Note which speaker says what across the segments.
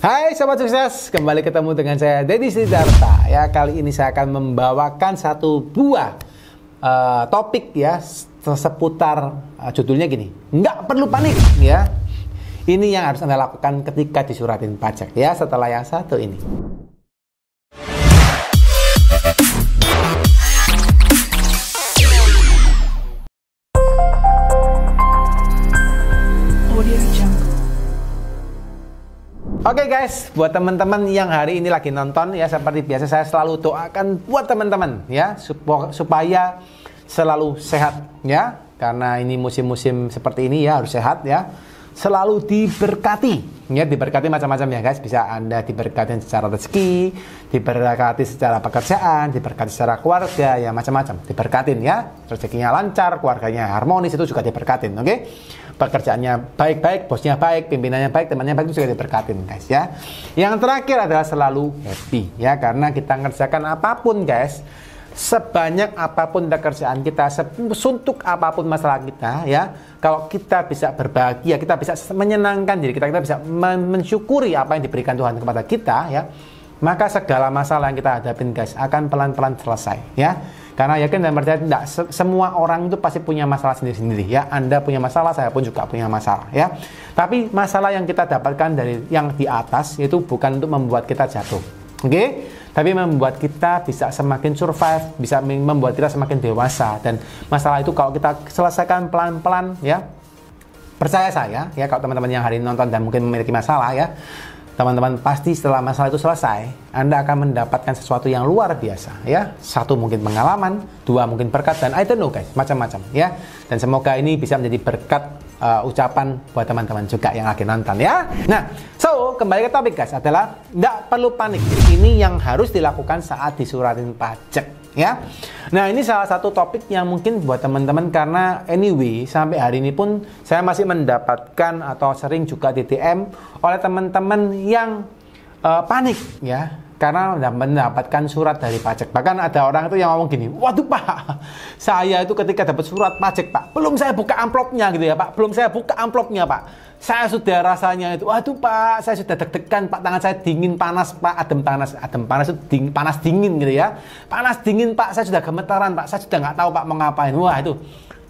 Speaker 1: Hai Sobat Sukses, kembali ketemu dengan saya Deddy Sidarta. Ya, kali ini saya akan membawakan satu buah topik ya seputar judulnya gini, nggak perlu panik ya. Ini yang harus Anda lakukan ketika disuratin pajak ya, setelah yang satu ini. Oke guys, buat teman-teman yang hari ini lagi nonton ya, seperti biasa saya selalu doakan buat teman-teman ya supaya selalu sehat ya, karena ini musim-musim seperti ini ya harus sehat ya, selalu diberkati ya, diberkati macam-macam ya guys. Bisa Anda diberkati secara rezeki, diberkati secara pekerjaan, diberkati secara keluarga ya, macam-macam diberkatin ya, rezekinya lancar, keluarganya harmonis, itu juga diberkatin. Oke, pekerjaannya baik-baik, bosnya baik, pimpinannya baik, temannya baik, itu juga diberkatin guys ya. Yang terakhir adalah selalu happy ya, karena kita ngerjakan apapun guys, sebanyak apapun pekerjaan kita, suntuk apapun masalah kita ya, kalau kita bisa berbahagia, kita bisa menyenangkan diri kita, kita bisa mensyukuri apa yang diberikan Tuhan kepada kita ya, maka segala masalah yang kita hadapin guys akan pelan-pelan selesai ya. Karena yakin dan percaya tidak semua orang itu pasti punya masalah sendiri-sendiri ya. Anda punya masalah, saya pun juga punya masalah ya. Tapi masalah yang kita dapatkan dari yang di atas itu bukan untuk membuat kita jatuh, oke? Tapi membuat kita bisa semakin survive, bisa membuat kita semakin dewasa. Dan masalah itu kalau kita selesaikan pelan-pelan ya, percaya saya ya, kalau teman-teman yang hari ini nonton dan mungkin memiliki masalah ya, teman-teman pasti setelah masalah itu selesai, Anda akan mendapatkan sesuatu yang luar biasa ya. Satu mungkin pengalaman, dua mungkin berkat, dan I don't know guys, macam-macam ya. Dan semoga ini bisa menjadi berkat ucapan buat teman-teman juga yang lagi nonton ya. Nah, so kembali ke topik guys, adalah nggak perlu panik. Ini yang harus dilakukan saat disuratin pajak ya. Nah, ini salah satu topik yang mungkin buat teman-teman, karena anyway sampai hari ini pun saya masih mendapatkan atau sering juga di DM oleh teman-teman yang panik ya, karena mendapatkan surat dari pajak. Bahkan ada orang itu yang ngomong gini, waduh Pak, saya itu ketika dapat surat pajak Pak, belum saya buka amplopnya gitu ya Pak, belum saya buka amplopnya Pak, saya sudah rasanya itu, waduh Pak, saya sudah deg-degan Pak, tangan saya dingin panas Pak, adem panas itu dingin, panas dingin gitu ya, panas dingin Pak, saya sudah gemetaran Pak, saya sudah nggak tahu Pak mau ngapain. Wah itu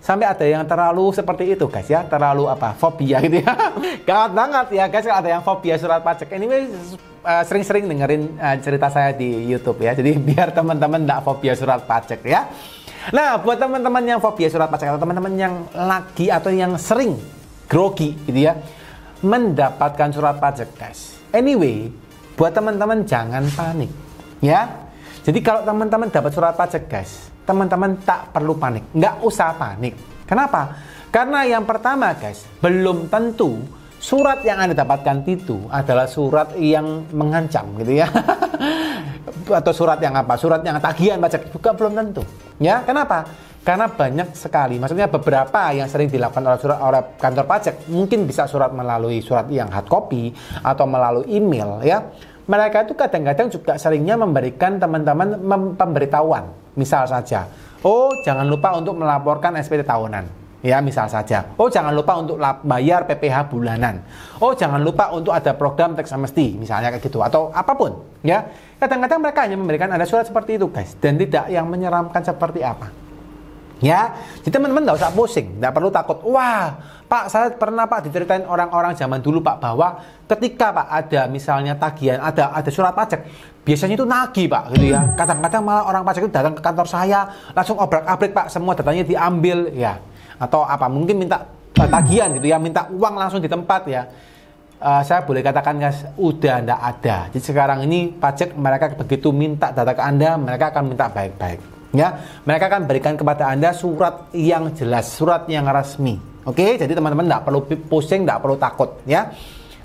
Speaker 1: sampai ada yang terlalu seperti itu guys ya, terlalu fobia gitu ya. Gawat banget ya guys kalau ada yang fobia surat pajak. Anyway, sering-sering dengerin cerita saya di YouTube ya, jadi biar teman-teman nggak fobia surat pajak ya. Nah, buat teman-teman yang fobia surat pajak atau teman-teman yang lagi atau yang sering grogi gitu ya mendapatkan surat pajak guys, anyway buat teman-teman jangan panik ya. Jadi kalau teman-teman dapat surat pajak guys, teman-teman tak perlu panik, nggak usah panik. Kenapa? Karena yang pertama guys, belum tentu surat yang Anda dapatkan itu adalah surat yang mengancam gitu ya. Atau surat yang apa? Surat yang tagihan pajak juga belum tentu ya. Kenapa? Karena banyak sekali, maksudnya beberapa yang sering dilakukan oleh kantor pajak, mungkin bisa surat melalui surat yang hard copy atau melalui email ya. Mereka itu kadang-kadang juga seringnya memberikan teman-teman pemberitahuan. Misal saja, oh jangan lupa untuk melaporkan SPT tahunan. Ya misal saja, oh jangan lupa untuk bayar PPh bulanan. Oh jangan lupa untuk ada program teks amnesti, misalnya kayak gitu. Atau apapun ya. Kadang-kadang mereka hanya memberikan Anda surat seperti itu guys. Dan tidak yang menyeramkan seperti apa. Ya, jadi teman-teman nggak usah pusing, nggak perlu takut. Wah, Pak, saya pernah Pak diceritain orang-orang zaman dulu Pak, bahwa ketika Pak ada misalnya tagihan, ada surat pajak, biasanya itu nagih Pak, gitu ya. Kadang-kadang malah orang pajak itu datang ke kantor saya, langsung obrak-abrik Pak, semua datanya diambil ya. Atau apa, mungkin minta tagihan gitu ya, minta uang langsung di tempat ya. Saya boleh katakan guys, udah nggak ada. Jadi sekarang ini pajak mereka begitu minta data ke Anda, mereka akan minta baik-baik. Ya, mereka akan berikan kepada Anda surat yang jelas, surat yang resmi. Oke, jadi teman-teman tidak perlu pusing, tidak perlu takut ya.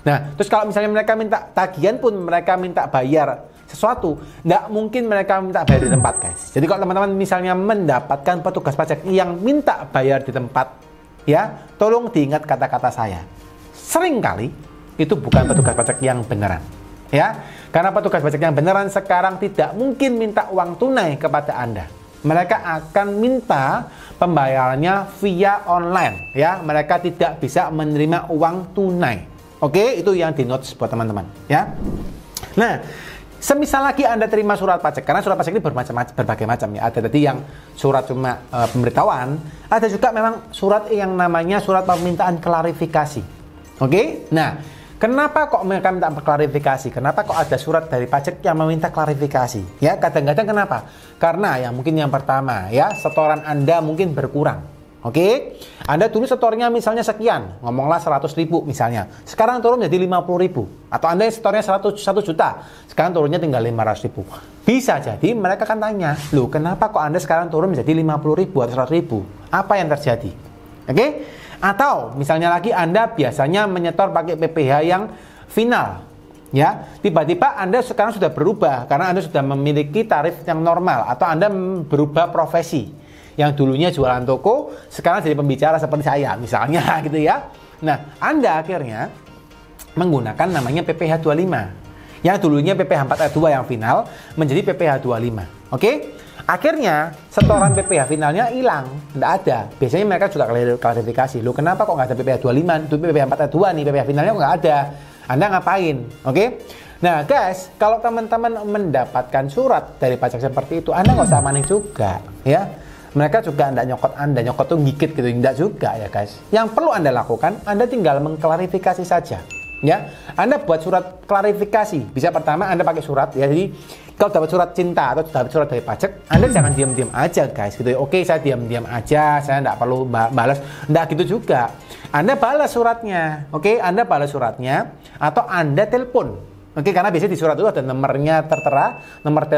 Speaker 1: Nah, terus kalau misalnya mereka minta tagihan pun, mereka minta bayar sesuatu, tidak mungkin mereka minta bayar di tempat guys. Jadi kalau teman-teman misalnya mendapatkan petugas pajak yang minta bayar di tempat ya, tolong diingat kata-kata saya. Seringkali itu bukan petugas pajak yang beneran ya. Karena petugas pajak yang beneran sekarang tidak mungkin minta uang tunai kepada Anda. Mereka akan minta pembayarannya via online ya. Mereka tidak bisa menerima uang tunai. Oke, itu yang di notes buat teman-teman ya. Nah, semisal lagi Anda terima surat pajak, karena surat pajak ini berbagai macam ya. Ada tadi yang surat cuma pemberitahuan, ada juga memang surat yang namanya surat permintaan klarifikasi. Oke? Nah, kenapa kok mereka minta klarifikasi? Kenapa kok ada surat dari pajak yang meminta klarifikasi? Ya, kadang-kadang kenapa? Karena yang pertama ya, setoran Anda mungkin berkurang. Oke, Anda dulu setornya misalnya sekian, ngomonglah 100.000 misalnya. Sekarang turun jadi 50.000. Atau Anda setornya 1 juta, sekarang turunnya tinggal 500.000. Bisa jadi mereka akan tanya, loh kenapa kok Anda sekarang turun menjadi 50.000 atau 100.000? Apa yang terjadi? Oke, atau misalnya lagi Anda biasanya menyetor pakai PPh yang final. Ya, tiba-tiba Anda sekarang sudah berubah karena Anda sudah memiliki tarif yang normal atau Anda berubah profesi. Yang dulunya jualan toko, sekarang jadi pembicara seperti saya, misalnya gitu ya. Nah, Anda akhirnya menggunakan namanya PPh 25. Yang dulunya PPh 4 yang final menjadi PPh 25. Oke? Akhirnya, setoran PPh finalnya hilang, tidak ada. Biasanya mereka juga klarifikasi, loh kenapa kok nggak ada PPh 25, itu PPh 4 nih, PPh finalnya kok nggak ada. Anda ngapain? Oke? Nah, guys, kalau teman-teman mendapatkan surat dari pajak seperti itu, Anda nggak usah panik juga, ya. Mereka juga tidak nyokot Anda, nyokot tuh gigit gitu, tidak juga ya guys. Yang perlu Anda lakukan, Anda tinggal mengklarifikasi saja. Ya, Anda buat surat klarifikasi. Bisa pertama Anda pakai surat, ya. Jadi kalau dapat surat cinta atau dapat surat dari pajak, Anda jangan diam-diam aja guys. Gitu. Oke, saya diam-diam aja, saya tidak perlu balas. Tidak gitu juga. Anda balas suratnya, oke? Anda balas suratnya atau Anda telepon. Oke, karena biasanya di surat itu ada nomornya tertera, nomor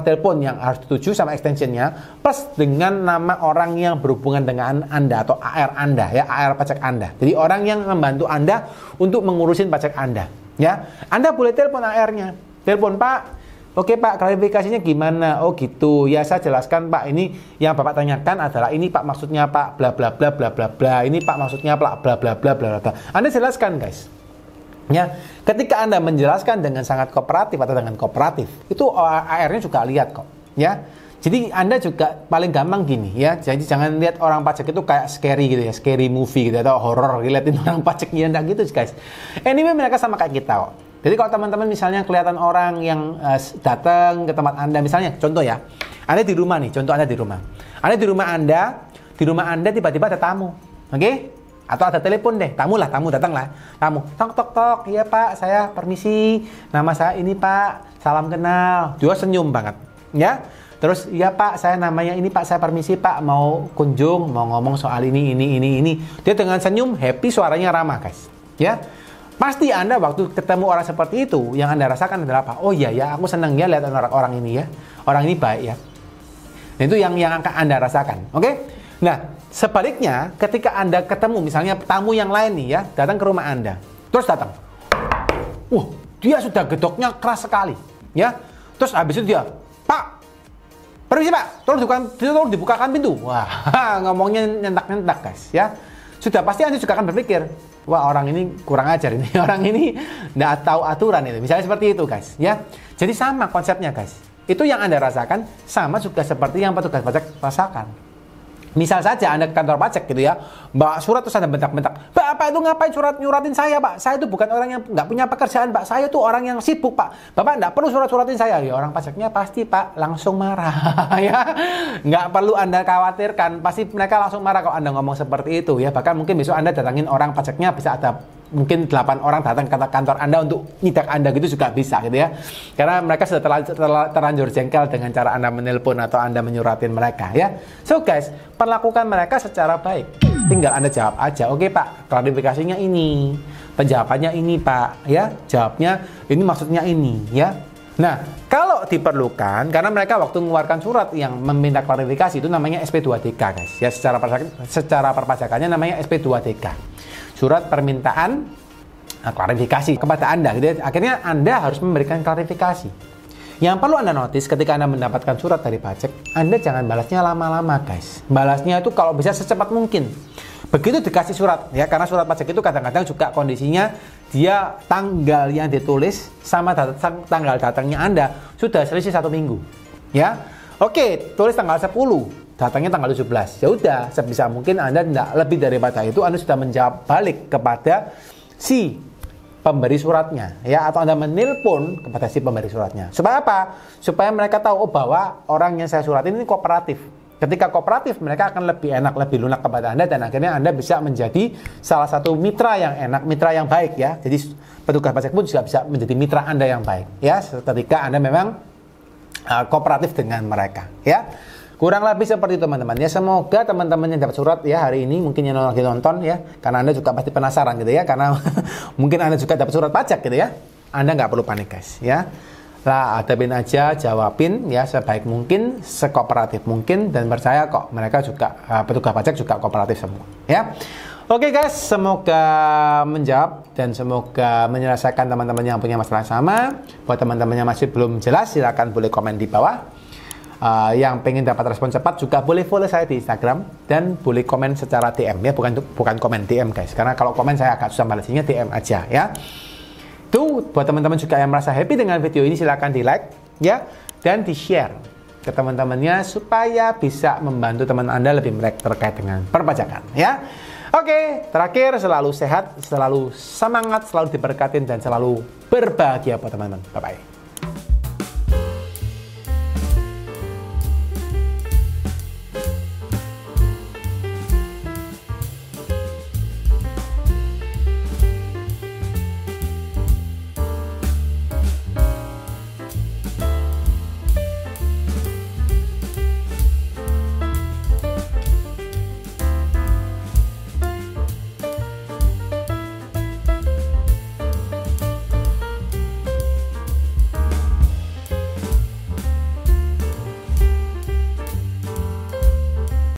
Speaker 1: telepon yang harus dituju sama extensionnya, plus dengan nama orang yang berhubungan dengan Anda atau AR Anda, ya, AR pajak Anda. Jadi orang yang membantu Anda untuk mengurusin pajak Anda, ya. Anda boleh telepon AR-nya, telepon Pak. Oke Pak, klarifikasinya gimana? Oh gitu, ya saya jelaskan Pak. Ini yang Bapak tanyakan adalah ini Pak maksudnya Pak bla bla bla bla bla bla. Ini Pak maksudnya bla bla bla bla bla bla. Anda jelaskan guys. Ya, ketika Anda menjelaskan dengan sangat kooperatif atau dengan kooperatif, itu AR-nya juga lihat kok, ya. Jadi Anda juga paling gampang gini, ya. Jadi jangan lihat orang pajak itu kayak scary gitu ya, scary movie gitu atau horror, liatin orang pajak gitu guys. Anyway, mereka sama kayak kita kok. Jadi kalau teman-teman misalnya kelihatan orang yang datang ke tempat Anda, misalnya contoh ya, Anda di rumah nih, contoh Anda di rumah. Anda di rumah Anda tiba-tiba ada tamu, oke? Atau ada telepon deh, tamu datanglah, tamu, tok, iya Pak, saya permisi, nama saya ini Pak, salam kenal, dia senyum banget, ya, terus iya Pak, saya namanya ini Pak, saya permisi Pak, mau kunjung, mau ngomong soal ini, dia dengan senyum, happy, suaranya ramah guys, ya, pasti Anda waktu ketemu orang seperti itu, yang Anda rasakan adalah apa? Oh iya ya, aku senang ya lihat orang ini ya, orang ini baik ya, nah, itu yang akan Anda rasakan, oke? Nah, sebaliknya ketika Anda ketemu misalnya tamu yang lain nih ya, datang ke rumah Anda. Terus datang. Dia sudah gedoknya keras sekali, ya. Terus habis itu dia, "Pak, permisi Pak, tolong dibukakan pintu." Wah, ngomongnya nyentak-nyentak, guys, ya. Sudah pasti Anda juga akan berpikir, "Wah, orang ini kurang ajar ini. Orang ini enggak tahu aturan itu." Misalnya seperti itu, guys, ya. Jadi sama konsepnya, guys. Itu yang Anda rasakan sama juga seperti yang petugas pajak rasakan. Misal saja Anda ke kantor pajak gitu ya, bawa surat terus Anda bentak-bentak, Bapak itu ngapain nyuratin saya Pak? Saya itu bukan orang yang nggak punya pekerjaan Pak, saya tuh orang yang sibuk Pak. Bapak nggak perlu surat-suratin saya. Ya orang pajaknya pasti Pak langsung marah ya. Nggak perlu Anda khawatirkan, pasti mereka langsung marah kalau Anda ngomong seperti itu ya. Bahkan mungkin besok Anda datangin orang pajaknya, bisa ada mungkin 8 orang datang ke kantor Anda untuk nyidak Anda gitu juga bisa gitu ya. Karena mereka sudah terlanjur jengkel dengan cara Anda menelpon atau Anda menyuratin mereka ya. So guys, perlakukan mereka secara baik. Tinggal Anda jawab aja, "Oke Pak, klarifikasinya ini, penjawabannya ini Pak ya, jawabnya ini maksudnya ini ya." Nah, kalau diperlukan, karena mereka waktu mengeluarkan surat yang meminta klarifikasi itu namanya SP2DK guys ya, secara perpajakannya namanya SP2DK. Surat permintaan klarifikasi kepada Anda. Jadi, akhirnya Anda harus memberikan klarifikasi. Yang perlu Anda notice ketika Anda mendapatkan surat dari pajak, Anda jangan balasnya lama-lama guys. Balasnya itu kalau bisa secepat mungkin. Begitu dikasih surat, ya, karena surat pajak itu kadang-kadang juga kondisinya dia tanggal yang ditulis sama tanggal datangnya Anda sudah selisih 1 minggu. Ya, oke, tulis tanggal 10. Datangnya tanggal 17. Ya udah, sebisa mungkin Anda tidak lebih daripada itu, Anda sudah menjawab balik kepada si pemberi suratnya, ya, atau Anda menelpon kepada si pemberi suratnya. Supaya apa? Supaya mereka tahu bahwa orang yang saya suratin ini kooperatif. Ketika kooperatif, mereka akan lebih enak, lebih lunak kepada Anda, dan akhirnya Anda bisa menjadi salah satu mitra yang enak, mitra yang baik, ya. Jadi petugas pajak pun juga bisa menjadi mitra Anda yang baik, ya, ketika Anda memang kooperatif dengan mereka, ya. Kurang lebih seperti itu, teman-teman, ya. Semoga teman-teman yang dapat surat, ya, hari ini, mungkin yang lagi nonton, ya, karena Anda juga pasti penasaran gitu, ya, karena mungkin Anda juga dapat surat pajak gitu, ya. Anda nggak perlu panik, guys, ya. Lah, hadapin aja, jawabin, ya, sebaik mungkin, sekooperatif mungkin, dan percaya kok mereka juga petugas pajak juga kooperatif semua, ya. Oke, guys, semoga menjawab dan semoga menyelesaikan teman-teman yang punya masalah sama. Buat teman-teman yang masih belum jelas, silakan boleh komen di bawah. Yang pengen dapat respon cepat juga boleh follow saya di Instagram dan boleh komen secara DM, ya, bukan komen DM, guys, karena kalau komen saya agak susah balesinya, DM aja, ya. Tuh, buat teman-teman juga yang merasa happy dengan video ini, silakan di like, ya, dan di share ke teman-temannya supaya bisa membantu teman Anda lebih melek terkait dengan perpajakan, ya. Oke, terakhir, selalu sehat, selalu semangat, selalu diberkatin, dan selalu berbahagia buat teman-teman. Bye-bye.